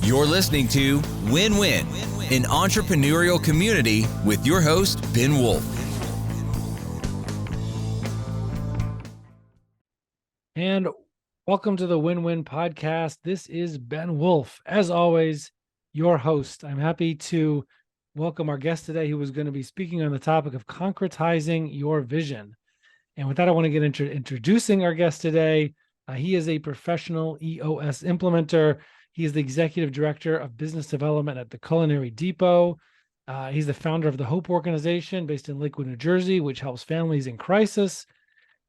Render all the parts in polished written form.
You're listening to Win-Win, an entrepreneurial community with your host, Ben Wolf. And welcome to the Win-Win podcast. This is Ben Wolf. As always, your host. I'm happy to welcome our guest today who is going to be speaking on the topic of concretizing your vision. And with that, I want to get into introducing our guest today. He is a professional EOS implementer. He is the executive director of business development at the Culinary Depot. He's the founder of the Hope Organization based in Lakewood, New Jersey, which helps families in crisis.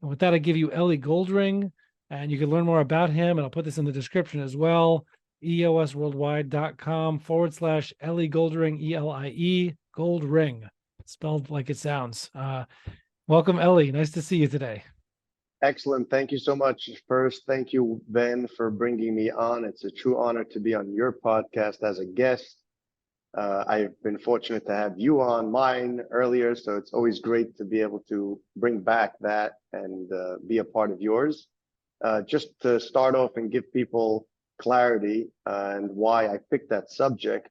And with that, I give you Elie Goldring, and you can learn more about him, and I'll put this in the description as well, eosworldwide.com/Elie Goldring, E-L-I-E, Goldring, spelled like it sounds. Welcome, Elie. Nice to see you today. Excellent. Thank you so much. First, thank you, Ben, for bringing me on. It's a true honor to be on your podcast as a guest. I've been fortunate to have you on mine earlier, so it's always great to be able to bring back that and be a part of yours. Just to start off and give people clarity and why I picked that subject,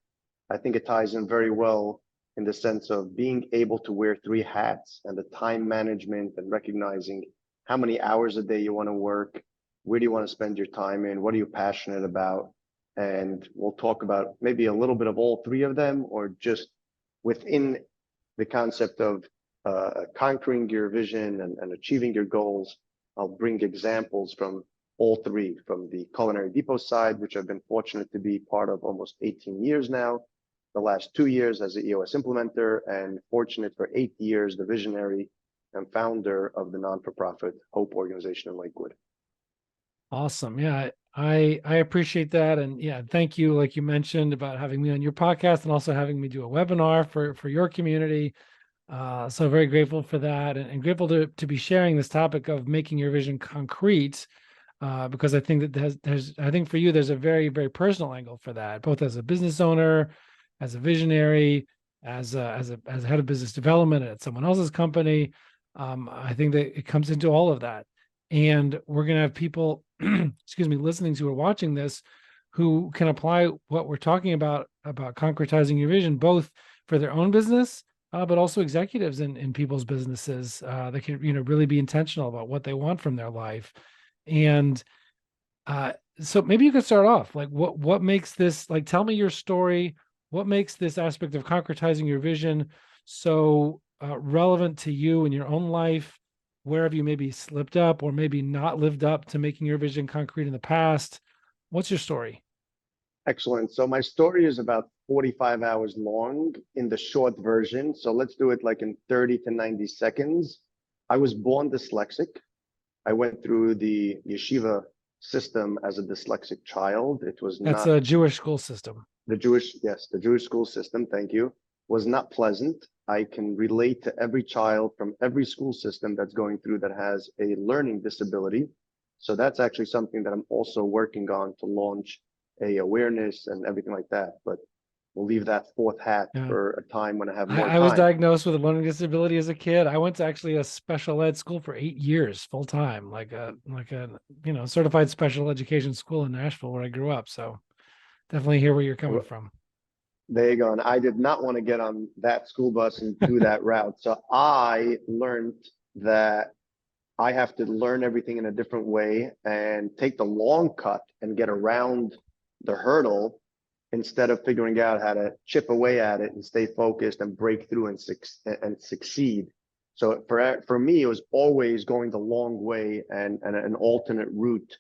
I think it ties in very well in the sense of being able to wear three hats and the time management and recognizing how many hours a day you want to work, where do you want to spend your time in, what are you passionate about? And we'll talk about maybe a little bit of all three of them, or just within the concept of conquering your vision and achieving your goals. I'll bring examples from all three, from the Culinary Depot side, which I've been fortunate to be part of almost 18 years now, the last 2 years as an EOS implementer, and fortunate for 8 years, the visionary and founder of the non-for-profit Hope Organization in Lakewood. Awesome. Yeah, I appreciate that. And yeah, thank you, like you mentioned, about having me on your podcast and also having me do a webinar for your community. So very grateful for that, and grateful to be sharing this topic of making your vision concrete, because I think that I think for you, there's a very, very personal angle for that, both as a business owner, as a visionary, as a head of business development at someone else's company. I think that it comes into all of that. And we're going to have people, listening to or watching this who can apply what we're talking about concretizing your vision, both for their own business, but also executives in people's businesses that can, really be intentional about what they want from their life. And so maybe you could start off, like what makes this, like, tell me your story. What makes this aspect of concretizing your vision so relevant to you in your own life? Where have you maybe slipped up or maybe not lived up to making your vision concrete in the past? What's your story? Excellent. So my story is about 45 hours long in the short version. So let's do it like in 30 to 90 seconds. I was born dyslexic. I went through the yeshiva system as a dyslexic child. That's a Jewish school system. The Jewish school system, thank you, was not pleasant. I can relate to every child from every school system that's going through that has a learning disability. So that's actually something that I'm also working on to launch a awareness and everything like that. But we'll leave that fourth hat for a time when I have more time. I was diagnosed with a learning disability as a kid. I went to actually a special ed school for 8 years, full time, like a certified special education school in Nashville where I grew up. So definitely hear where you're coming from. There you go. And I did not want to get on that school bus and do that route. So I learned that I have to learn everything in a different way and take the long cut and get around the hurdle instead of figuring out how to chip away at it and stay focused and break through and succeed. So for me, it was always going the long way and an alternate route.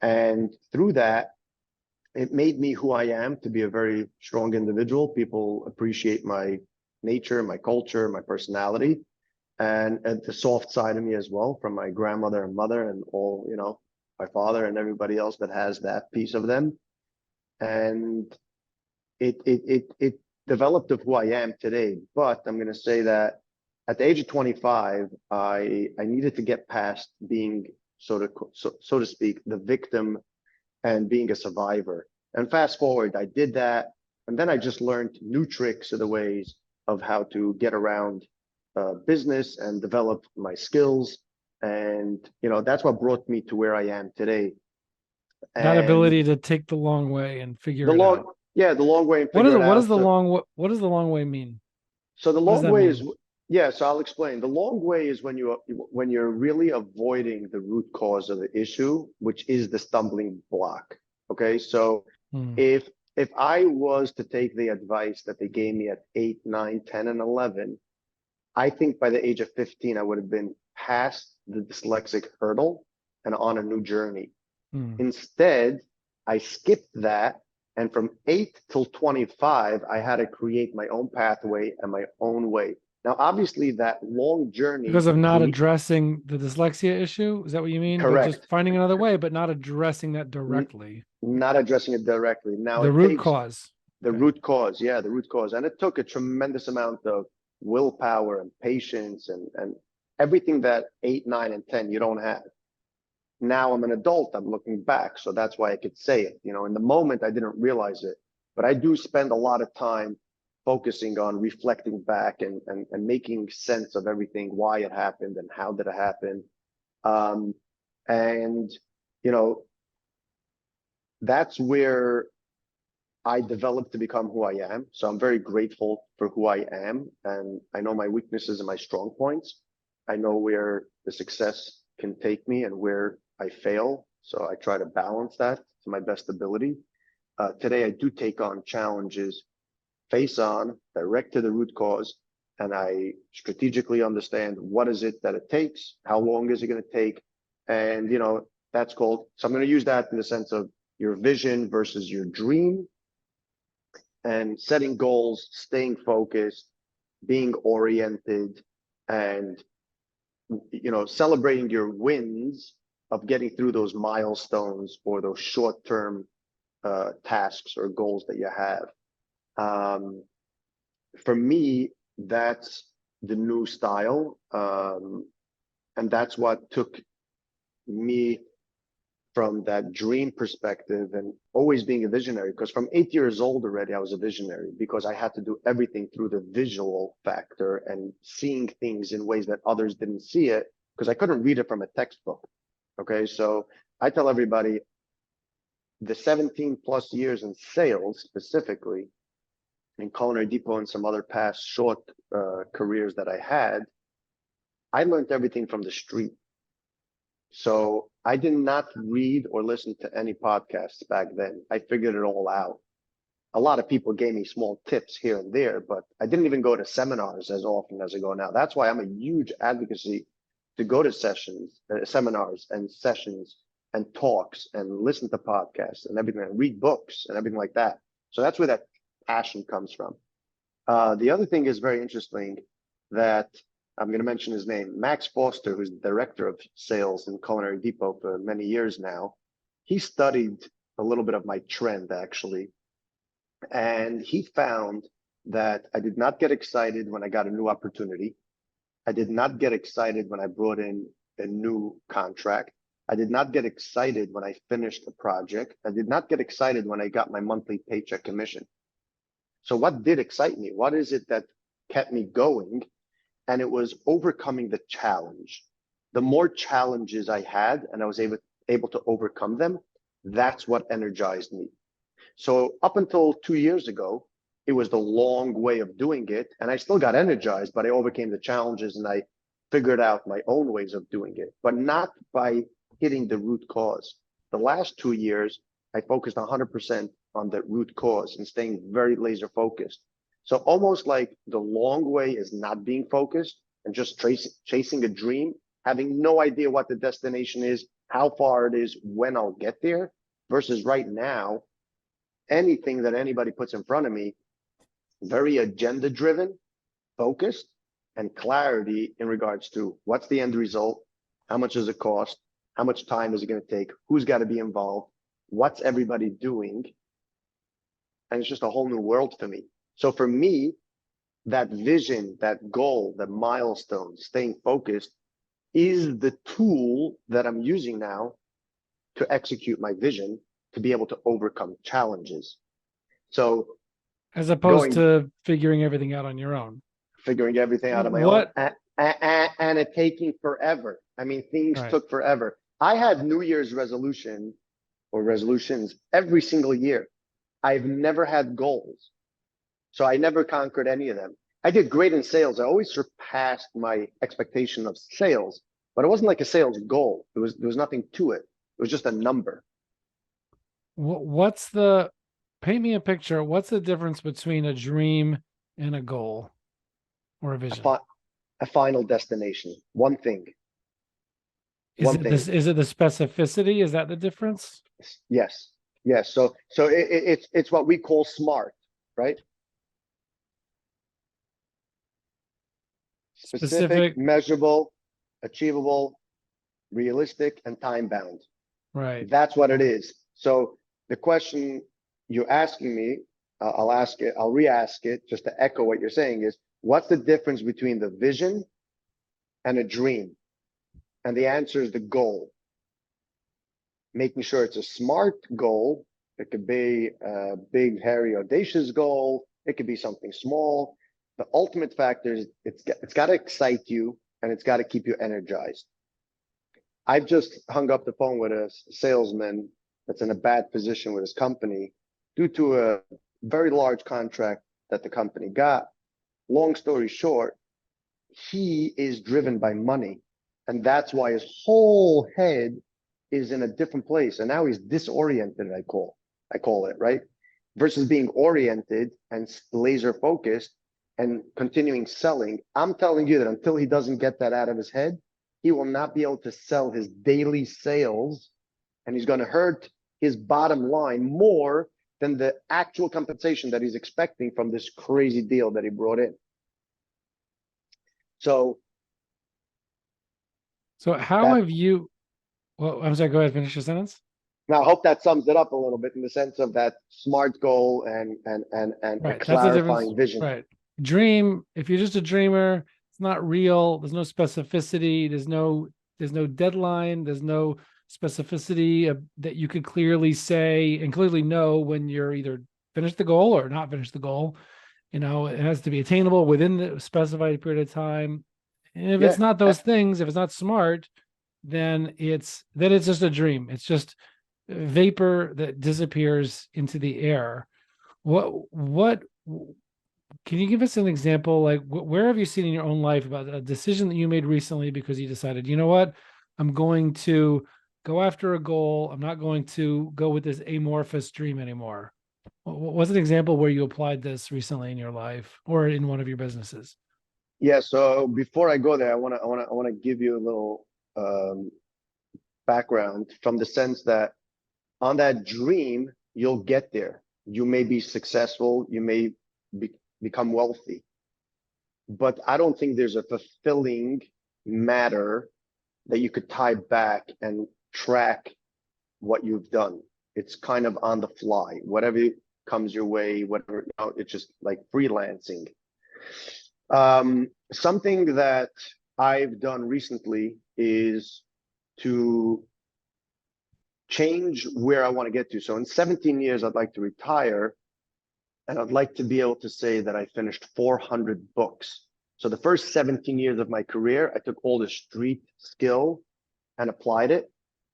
And through that, it made me who I am, to be a very strong individual. People appreciate my nature, my culture, my personality, and the soft side of me as well, from my grandmother and mother and all, my father and everybody else that has that piece of them. And it developed of who I am today. But I'm going to say that at the age of 25, I needed to get past being, so to speak, the victim and being a survivor. And fast forward, I did that. And then I just learned new tricks of the ways of how to get around business and develop my skills. And, that's what brought me to where I am today. That ability to take the long way and figure it out. Yeah, the long way and What is figure it what out. is the what does the long way mean? So the What does long that way is, mean? yeah, so I'll explain. The long way is when you're really avoiding the root cause of the issue, which is the stumbling block. Okay, so Hmm. if I was to take the advice that they gave me at 8, 9, 10, and 11, I think by the age of 15, I would have been past the dyslexic hurdle and on a new journey. Hmm. Instead, I skipped that. And from 8 till 25, I had to create my own pathway and my own way. Now, obviously, that long journey Because of not create addressing the dyslexia issue? Is that what you mean? By just correct, finding another way, but not addressing that N- directly. not addressing it directly. Now, The it root takes cause. the Okay. root cause. Yeah, the root cause. And it took a tremendous amount of willpower and patience and everything that 8, 9, and 10 you don't have. Now I'm an adult, I'm looking back. So that's why I could say it. You know, in the moment, I didn't realize it, but I do spend a lot of time focusing on reflecting back and making sense of everything, why it happened and how did it happen. Um, and, you know, that's where I developed to become who I am. So I'm very grateful for who I am. And I know my weaknesses and my strong points. I know where the success can take me and where I fail. So I try to balance that to my best ability. Today, I do take on challenges face on, direct to the root cause, and I strategically understand what is it that it takes, how long is it going to take, and that's called. So I'm going to use that in the sense of your vision versus your dream, and setting goals, staying focused, being oriented, and celebrating your wins of getting through those milestones or those short-term tasks or goals that you have. For me, that's the new style. And that's what took me from that dream perspective and always being a visionary. Because from 8 years old already, I was a visionary because I had to do everything through the visual factor and seeing things in ways that others didn't see it because I couldn't read it from a textbook. Okay, so I tell everybody the 17 plus years in sales specifically, in Culinary Depot and some other past short careers that I had, I learned everything from the street. So I did not read or listen to any podcasts back then. I figured it all out. A lot of people gave me small tips here and there, but I didn't even go to seminars as often as I go now. That's why I'm a huge advocacy to go to seminars and sessions and talks and listen to podcasts and everything and read books and everything like that. So that's where that passion comes from. The other thing is very interesting that I'm going to mention his name, Max Foster, who's the director of sales in Culinary Depot for many years now. He studied a little bit of my trend actually, and he found that I did not get excited when I got a new opportunity. I did not get excited when I brought in a new contract. I did not get excited when I finished a project. I did not get excited when I got my monthly paycheck commission. So what did excite me? What is it that kept me going? And it was overcoming the challenge. The more challenges I had and I was able to overcome them, that's what energized me. So up until 2 years ago, it was the long way of doing it. And I still got energized, but I overcame the challenges and I figured out my own ways of doing it, but not by hitting the root cause. The last 2 years, I focused 100% on the root cause and staying very laser focused. So almost like the long way is not being focused and just chasing a dream, having no idea what the destination is, how far it is, when I'll get there, versus right now, anything that anybody puts in front of me, very agenda driven, focused, and clarity in regards to what's the end result, how much does it cost, how much time is it going to take, who's got to be involved, what's everybody doing. And it's just a whole new world for me. So for me, that vision, that goal, that milestone, staying focused is the tool that I'm using now to execute my vision to be able to overcome challenges. So As opposed going, to figuring everything out on your own. figuring everything out on my own, What? and it taking forever. I mean, things Right. took forever. I had New Year's resolutions every single year. I've never had goals. So I never conquered any of them. I did great in sales. I always surpassed my expectation of sales, but it wasn't like a sales goal. There was nothing to it. It was just a number. What's paint me a picture. What's the difference between a dream and a goal or a A, vision? fi- a final destination. One thing. Is One it thing. this? Is it the specificity? Is that the difference? Yes. Yes. So it's what we call SMART, right? Specific, Specific, measurable, achievable, realistic, and time bound. right? That's what it is. So the question you're asking me, I'll ask it, I'll re-ask it just to echo what you're saying is, what's the difference between the vision and a dream? And the answer is the goal. Making sure it's a SMART goal. It could be a big, hairy, audacious goal. It could be something small. The ultimate factor is it's got to excite you and it's got to keep you energized. I've just hung up the phone with a salesman that's in a bad position with his company due to a very large contract that the company got. Long story short, he is driven by money. And that's why his whole head is in a different place. And now he's disoriented, I call it, right? Versus being oriented and laser focused and continuing selling. I'm telling you that until he doesn't get that out of his head, he will not be able to sell his daily sales, and he's going to hurt his bottom line more than the actual compensation that he's expecting from this crazy deal that he brought in. So How that, have you? Well, I'm sorry. Go ahead. Finish your sentence. now I hope that sums it up a little bit in the sense of that SMART goal and a Right. That's the difference. clarifying vision. Right. Dream. If you're just a dreamer, it's not real. There's no specificity. There's no deadline. There's no specificity that you could clearly say and clearly know when you're either finished the goal or not finished the goal. It has to be attainable within the specified period of time. And if Yeah, it's not those things, if it's not smart, then it's just a dream. It's just vapor that disappears into the air. What can you give us an example? Like, where have you seen in your own life about a decision that you made recently because you decided, you know what, I'm going to go after a goal. I'm not going to go with this amorphous dream anymore. What's an example where you applied this recently in your life or in one of your businesses? yeah. So before I go there, I want to give you a little background from the sense that on that dream, you'll get there. You may be successful. You may become wealthy, but I don't think there's a fulfilling matter that you could tie back and track what you've done. It's kind of on the fly, whatever comes your way, whatever, it's just like freelancing. Something that I've done recently is to change where I want to get to. So in 17 years, I'd like to retire, and I'd like to be able to say that I finished 400 books. So the first 17 years of my career, I took all the street skill and applied it.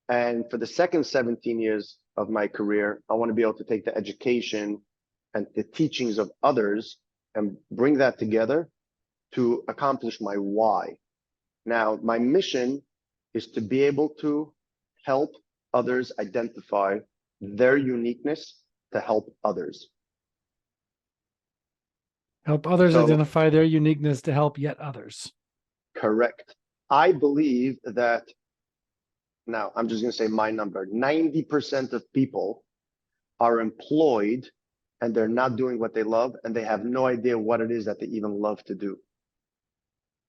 And for the second 17 years of my career, I want to be able to take the education and the teachings of others and bring that together to accomplish my why. Now, my mission is to be able to help others identify their uniqueness to help others. Help others So, identify their uniqueness to help yet others. correct. I believe that, now I'm just going to say my number, 90% of people are employed and they're not doing what they love, and they have no idea what it is that they even love to do.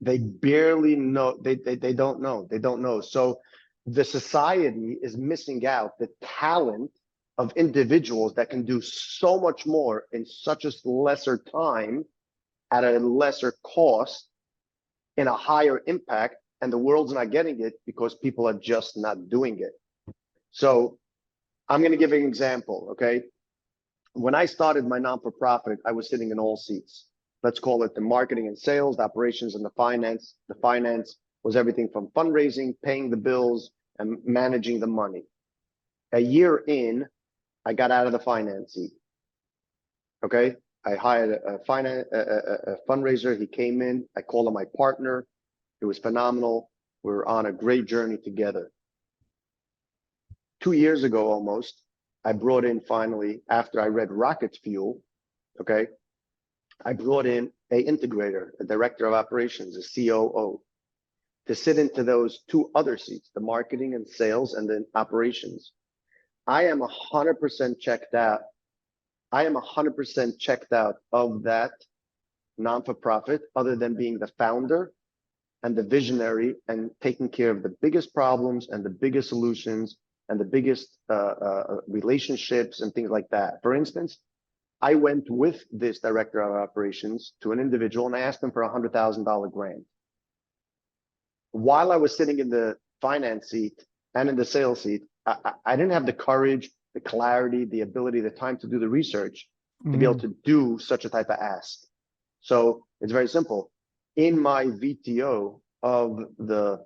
They barely know, they don't know. So the society is missing out the talent of individuals that can do so much more in such a lesser time at a lesser cost in a higher impact, and the world's not getting it because people are just not doing it. So I'm going to give an example, okay? When I started my non-for-profit, I was sitting in all seats. Let's call it the marketing and sales, the operations and the finance. The finance was everything from fundraising, paying the bills, and managing the money. A year in, I got out of the finance seat. Okay. I hired a fundraiser. He came in. I called him my partner. It was phenomenal. We were on a great journey together. 2 years ago, almost, I brought in finally, after I read Rocket Fuel, okay, I brought in a integrator, a director of operations, a COO, to sit into those two other seats, the marketing and sales and then operations. I am 100% checked out. I am 100% checked out of that non-for-profit, other than being the founder and the visionary and taking care of the biggest problems and the biggest solutions and the biggest relationships and things like that. For instance, I went with this director of operations to an individual and I asked him for a $100,000 grant. While I was sitting in the finance seat and in the sales seat, I didn't have the courage, the clarity, the ability, the time to do the research to be able to do such a type of ask. So it's very simple. In my VTO of the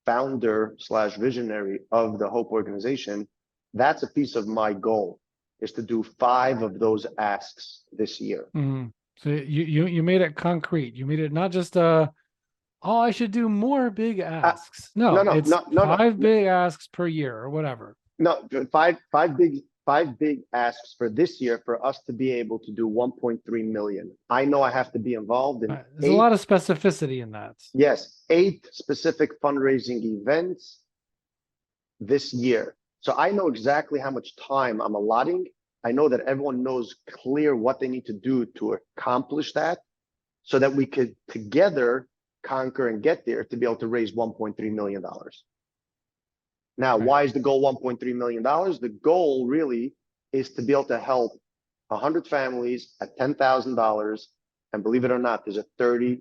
founder / visionary of the Hope organization, that's a piece of my goal, is to do 5 of those asks this year. So you made it concrete. You made it not just oh, I should do more big asks. No, it's 5 big asks per year or whatever. No, five big asks for this year for us to be able to do 1.3 million. I know I have to be involved in. There's a lot of specificity in that. Yes, 8 specific fundraising events this year. So I know exactly how much time I'm allotting. I know that everyone knows clear what they need to do to accomplish that, so that we could together conquer and get there to be able to raise $1.3 million. Now, why is the goal $1.3 million? The goal really is to be able to help 100 families at $10,000. And believe it or not, there's a 30%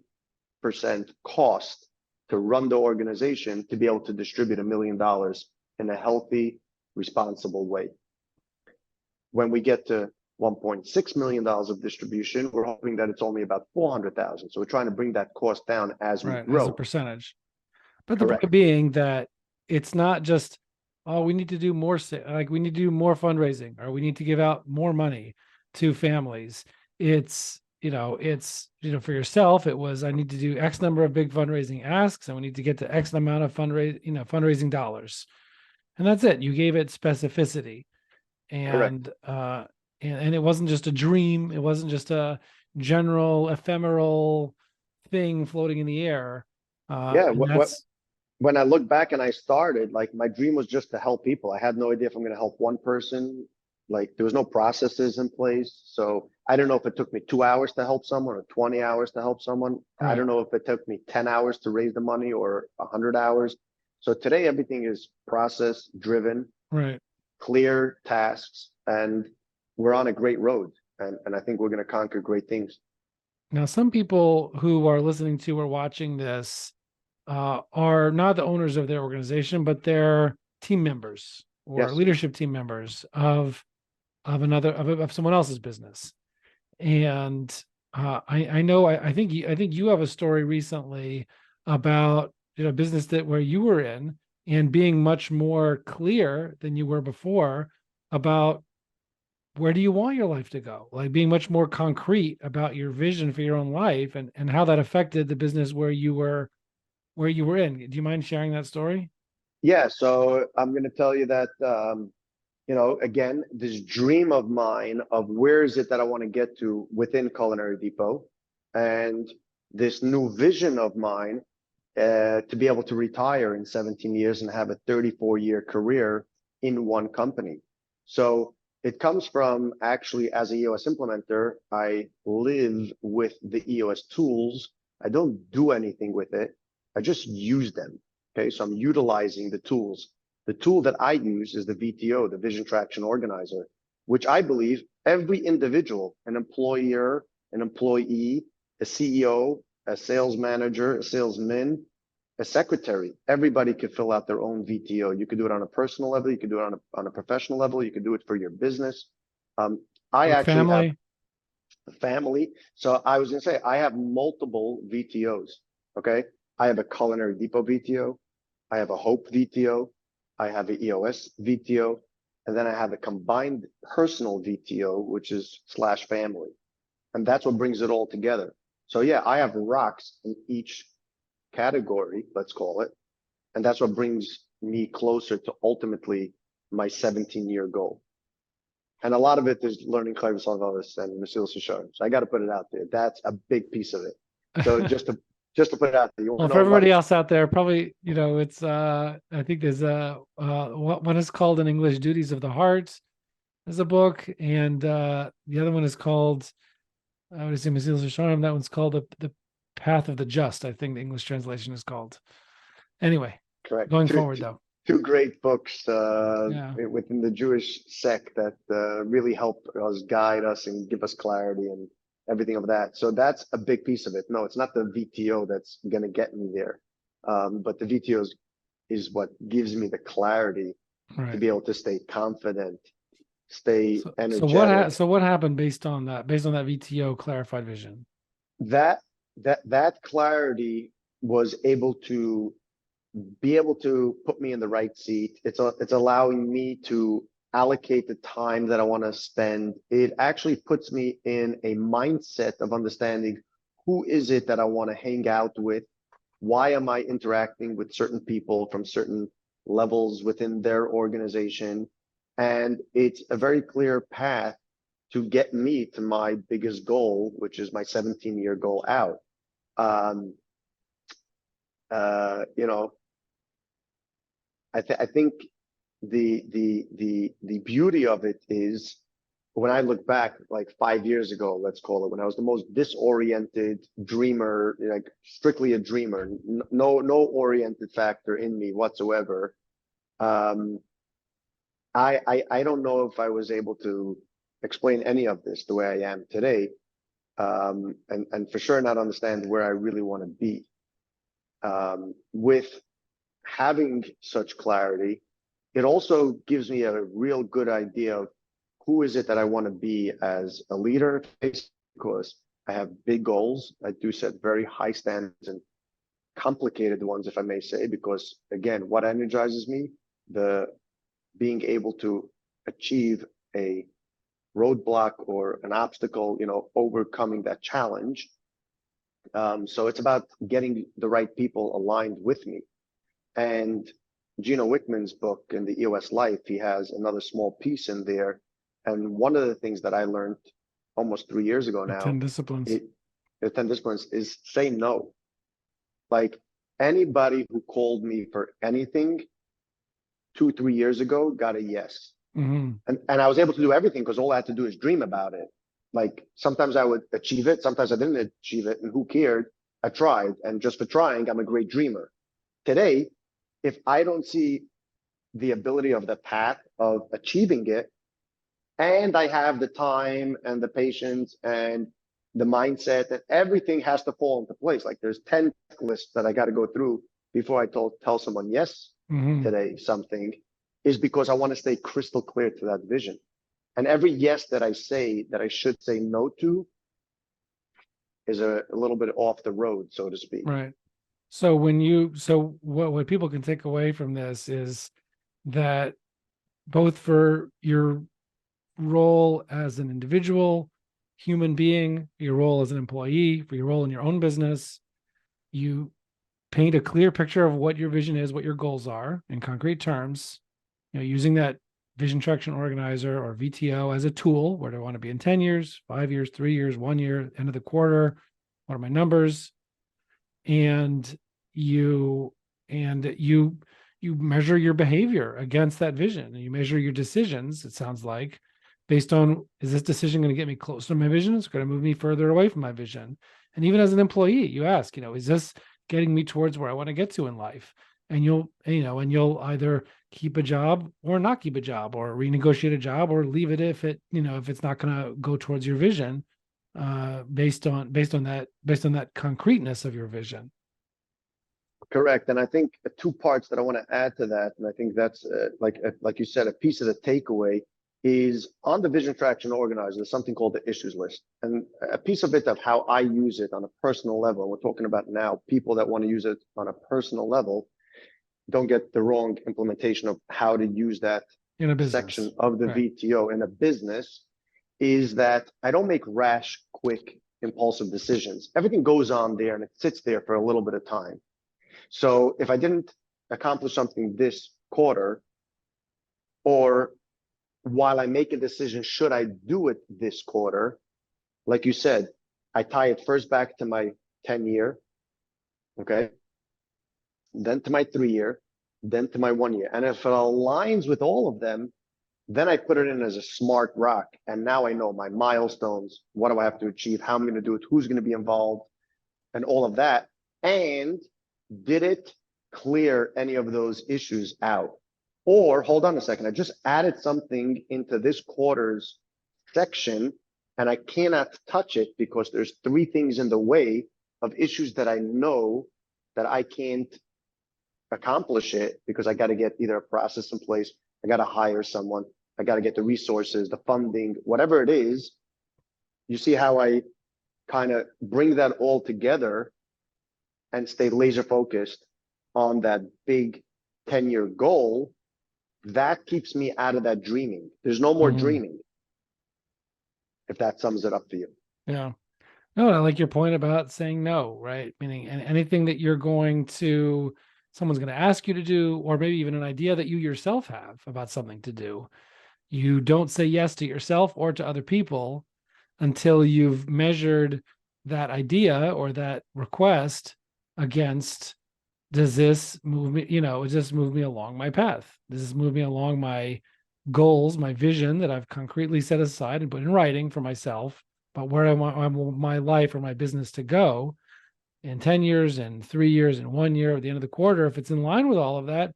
cost to run the organization to be able to distribute $1 million in a healthy, responsible way. When we get to $1.6 million of distribution, we're hoping that it's only about 400,000. So we're trying to bring that cost down as we grow. As a percentage. But the point being that it's not just, oh, we need to do more, like we need to do more fundraising, or we need to give out more money to families. It's, for yourself, it was, I need to do X number of big fundraising asks, and we need to get to X amount of fundraising dollars. And that's it. You gave it specificity. And and it wasn't just a dream. It wasn't just a general ephemeral thing floating in the air. When I look back and I started, like, my dream was just to help people. I had no idea if I'm going to help one person. Like, there was no processes in place. So I don't know if it took me 2 hours to help someone or 20 hours to help someone. I don't know if it took me 10 hours to raise the money or 100 hours. So today everything is process driven, clear tasks, and we're on a great road. And I think we're going to conquer great things. Now, some people who are listening to or watching this are not the owners of their organization, but they're team members or leadership team members of someone else's business. And I think you have a story recently about a business where you were in, and being much more clear than you were before about where do you want your life to go, like being much more concrete about your vision for your own life, and how that affected the business where you were in. Do you mind sharing that story? Yeah, so I'm going to tell you that, again, this dream of mine of where is it that I want to get to within Culinary Depot, and this new vision of mine to be able to retire in 17 years and have a 34-year career in one company. So it comes from, actually, as a EOS implementer, I live with the EOS tools. I don't do anything with it. I just use them. Okay, so I'm utilizing the tools. The tool that I use is the VTO, the Vision Traction Organizer, which I believe every individual, an employer, an employee, a CEO, a sales manager, a salesman, a secretary, everybody could fill out their own VTO. You could do it on a personal level. You could do it on a professional level. You could do it for your business. I actually have a family. So I was going to say, I have multiple VTOs. Okay. I have a Culinary Depot VTO. I have a Hope VTO. I have an EOS VTO. And then I have a combined personal VTO, which is /family. And that's what brings it all together. So yeah, I have rocks in each category, let's call it. And that's what brings me closer to ultimately my 17-year goal. And a lot of it is learning Clive Salvalis and Mesilas Yesharim. So I got to put it out there. That's a big piece of it. So just to put it out there. You Well, want for to know everybody like, else out there, probably, it's I think there's one is called in English Duties of the Heart. There's a book, and the other one is called, I would assume Mesilas Yesharim. That one's called the Path of the Just. I think the English translation is called. Anyway, correct. going forward though. Two great books Yeah. within the Jewish sect that really help us guide us and give us clarity and everything of that. So that's a big piece of it. No, it's not the VTO that's going to get me there. But the VTO is what gives me the clarity to Right. be able to stay confident, stay So energetic. so what happened based on that VTO clarified vision? That clarity was able to put me in the right seat. It's allowing me to allocate the time that I want to spend. It actually puts me in a mindset of understanding who is it that I want to hang out with? Why am I interacting with certain people from certain levels within their organization? And it's a very clear path to get me to my biggest goal, which is my 17-year goal out. I think the beauty of it is when I look back like 5 years ago, let's call it, when I was the most disoriented dreamer, like strictly a dreamer, no oriented factor in me whatsoever. I don't know if I was able to explain any of this the way I am today, and for sure not understand where I really want to be. With having such clarity, it also gives me a real good idea of who is it that I want to be as a leader, because I have big goals. I do set very high standards and complicated ones, if I may say, because again, what energizes me, the being able to achieve a roadblock or an obstacle, overcoming that challenge. So it's about getting the right people aligned with me. And Gino Wickman's book in the EOS Life, he has another small piece in there. And one of the things that I learned almost 3 years ago now, 10 disciplines. The 10 disciplines, is say no. Like anybody who called me for anything 2-3 years ago got a yes. Mm-hmm. And I was able to do everything because all I had to do is dream about it. Like sometimes I would achieve it, sometimes I didn't achieve it, and who cared? I tried, and just for trying, I'm a great dreamer. Today, if I don't see the ability of the path of achieving it, and I have the time and the patience and the mindset, that everything has to fall into place. Like there's 10 lists that I got to go through before I tell someone yes today something, is because I want to stay crystal clear to that vision. And every yes that I say that I should say no to is a little bit off the road, so to speak. Right. So what people can take away from this is that both for your role as an individual human being, your role as an employee, for your role in your own business, you paint a clear picture of what your vision is, what your goals are in concrete terms, using that vision traction organizer or VTO as a tool. Where do I want to be in 10 years, 5 years, 3 years, 1 year, end of the quarter? What are my numbers? And you measure your behavior against that vision, and you measure your decisions, it sounds like, based on, is this decision going to get me closer to my vision? It's going to move me further away from my vision. And even as an employee, you ask, is this getting me towards where I want to get to in life? And you'll either keep a job or not keep a job, or renegotiate a job, or leave it if it's not going to go towards your vision, based on that concreteness of your vision. Correct. And I think two parts that I want to add to that, and I think that's like you said, a piece of the takeaway is on the vision traction organizer, there's something called the issues list. And a piece of it of how I use it on a personal level, we're talking about now people that want to use it on a personal level, don't get the wrong implementation of how to use that in a business section of the VTO in a business, is that I don't make rash, quick, impulsive decisions. Everything goes on there and it sits there for a little bit of time. So if I didn't accomplish something this quarter, or while I make a decision, should I do it this quarter? Like you said, I tie it first back to my 10-year, okay? Then to my 3-year, then to my 1-year. And if it aligns with all of them, then I put it in as a smart rock. And now I know my milestones, what do I have to achieve, how I'm going to do it, who's going to be involved, and all of that. And did it clear any of those issues out? Or hold on a second, I just added something into this quarter's section and I cannot touch it because there's 3 things in the way of issues that I know that I can't accomplish it because I got to get either a process in place, I got to hire someone, I got to get the resources, the funding, whatever it is. You see how I kind of bring that all together and stay laser focused on that big 10-year goal. That keeps me out of that dreaming. There's no more dreaming, if that sums it up for you. Yeah. No, I like your point about saying no, right? Meaning anything that you're going to, someone's going to ask you to do, or maybe even an idea that you yourself have about something to do. You don't say yes to yourself or to other people until you've measured that idea or that request against, does this move me, does this move me along my path? Does this move me along my goals, my vision that I've concretely set aside and put in writing for myself, but where I want my life or my business to go in 10 years and 3 years and 1 year at the end of the quarter? If it's in line with all of that,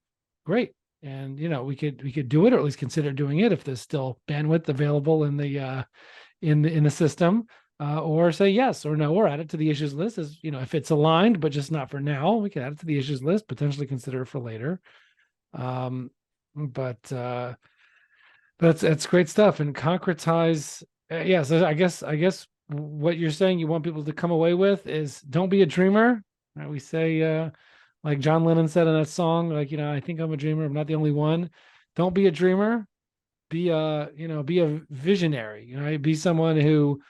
great. And, we could do it, or at least consider doing it if there's still bandwidth available in the system, or say yes or no, or add it to the issues list as, if it's aligned, but just not for now, we can add it to the issues list, potentially consider it for later. But that's great stuff. And concretize. Yeah. So I guess what you're saying you want people to come away with is, don't be a dreamer. Right? We say, like John Lennon said in that song, like, I think I'm a dreamer, I'm not the only one. Don't be a dreamer. Be a visionary. Be someone who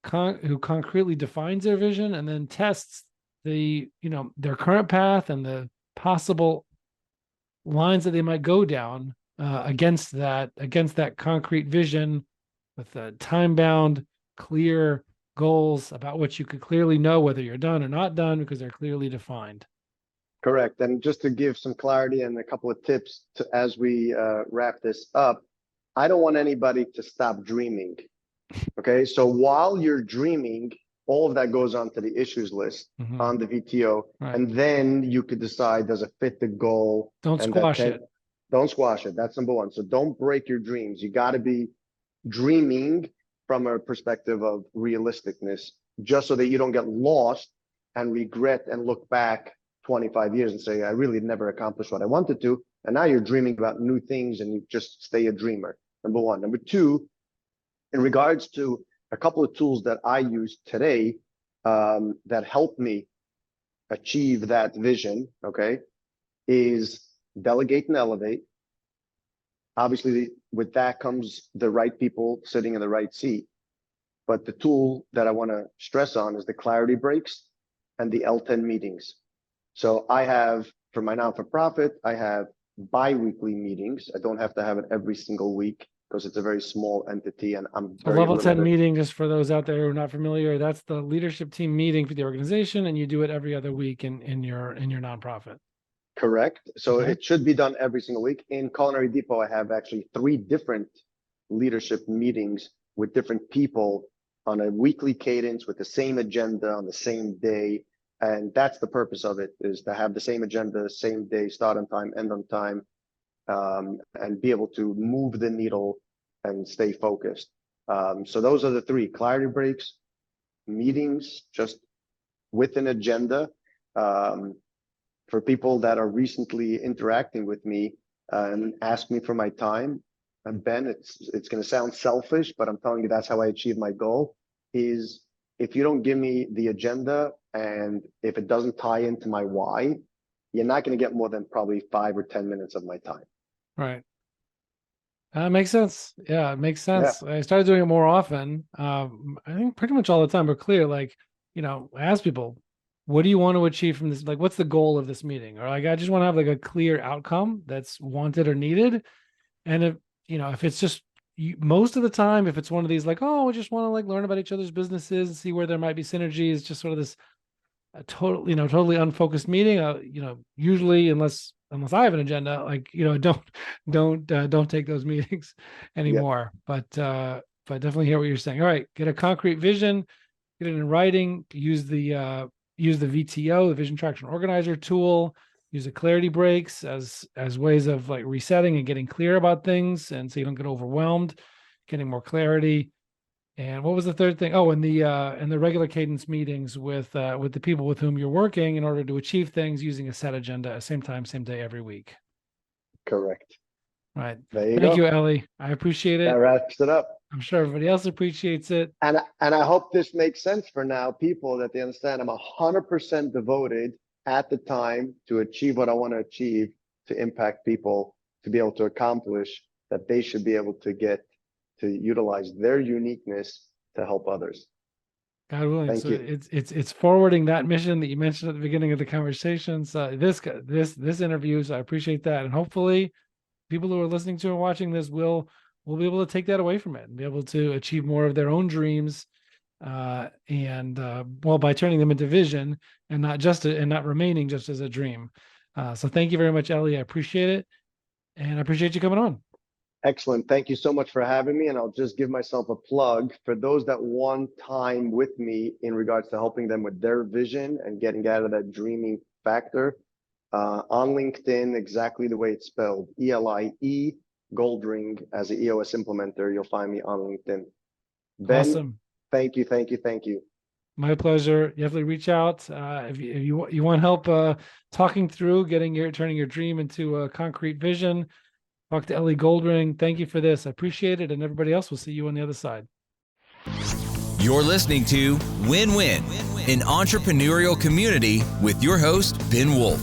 concretely defines their vision and then tests their current path and the possible lines that they might go down against that concrete vision, with time-bound, clear goals about which you could clearly know whether you're done or not done because they're clearly defined. Correct. And just to give some clarity and a couple of tips as we wrap this up, I don't want anybody to stop dreaming. Okay. So while you're dreaming, all of that goes onto the issues list on the VTO. Right. And then you could decide, does it fit the goal? Don't squash it. Don't squash it. That's number one. So don't break your dreams. You got to be dreaming from a perspective of realisticness, just so that you don't get lost and regret and look back 25 years and say, I really never accomplished what I wanted to. And now you're dreaming about new things and you just stay a dreamer. Number one. Number two, in regards to a couple of tools that I use today that help me achieve that vision, okay, is delegate and elevate. Obviously, with that comes the right people sitting in the right seat. But the tool that I want to stress on is the clarity breaks and the L10 meetings. So I have, for my non-for-profit, I have bi-weekly meetings. I don't have to have it every single week because it's a very small entity and I'm very level 10 limited. meeting, just for those out there who are not familiar, that's the leadership team meeting for the organization, and you do it every other week in your nonprofit. Correct. So it should be done every single week. In Culinary Depot, I have actually 3 different leadership meetings with different people on a weekly cadence with the same agenda on the same day. And that's the purpose of it, is to have the same agenda, same day, start on time, end on time, and be able to move the needle and stay focused. So those are the 3: clarity breaks, meetings just with an agenda. For people that are recently interacting with me and ask me for my time, and Ben, it's going to sound selfish, but I'm telling you that's how I achieve my goal, is if you don't give me the agenda and if it doesn't tie into my why, you're not going to get more than probably 5 or 10 minutes of my time. Right. Makes sense. Yeah, it makes Yeah, sense. I started doing it more often. I think pretty much all the time, but clear, like, I ask people, what do you want to achieve from this? Like, what's the goal of this meeting? Or like, I just want to have like a clear outcome that's wanted or needed. And if it's just most of the time, if it's one of these like, oh, we just want to like learn about each other's businesses and see where there might be synergies, just sort of this totally unfocused meeting. Usually unless I have an agenda, like, don't take those meetings yeah, anymore. But definitely hear what you're saying. All right, get a concrete vision, get it in writing, use the VTO, the Vision Traction Organizer tool, use the clarity breaks as ways of like resetting and getting clear about things, and so you don't get overwhelmed, getting more clarity. And what was the third thing? Oh, and the regular cadence meetings with the people with whom you're working in order to achieve things using a set agenda, same time, same day, every week. correct. All right. There you Thank go. you, Elie. I appreciate That it. wraps it up. I'm sure everybody else appreciates it. And I hope this makes sense for now, people, that they understand I'm 100% devoted at the time to achieve what I want to achieve, to impact people, to be able to accomplish that they should be able to get to utilize their uniqueness to help others. God willing. Thank So you. it's forwarding that mission that you mentioned at the beginning of the conversation. So this interview. So I appreciate that, and hopefully, people who are listening to and watching this will be able to take that away from it and be able to achieve more of their own dreams, by turning them into vision and not remaining just as a dream. So thank you very much, Elie. I appreciate it, and I appreciate you coming on. Excellent. Thank you so much for having me. And I'll just give myself a plug for those that want time with me in regards to helping them with their vision and getting out of that dreaming factor. On LinkedIn, exactly the way it's spelled, Elie Goldring, as an EOS implementer. You'll find me on LinkedIn. Ben, Awesome. thank you, thank you, thank you. My pleasure. Definitely reach out if you want help talking through turning your dream into a concrete vision. Talk to Elie Goldring. Thank you for this. I appreciate it. And everybody else, will see you on the other side. You're listening to Win Win, an entrepreneurial community with your host, Ben Wolf.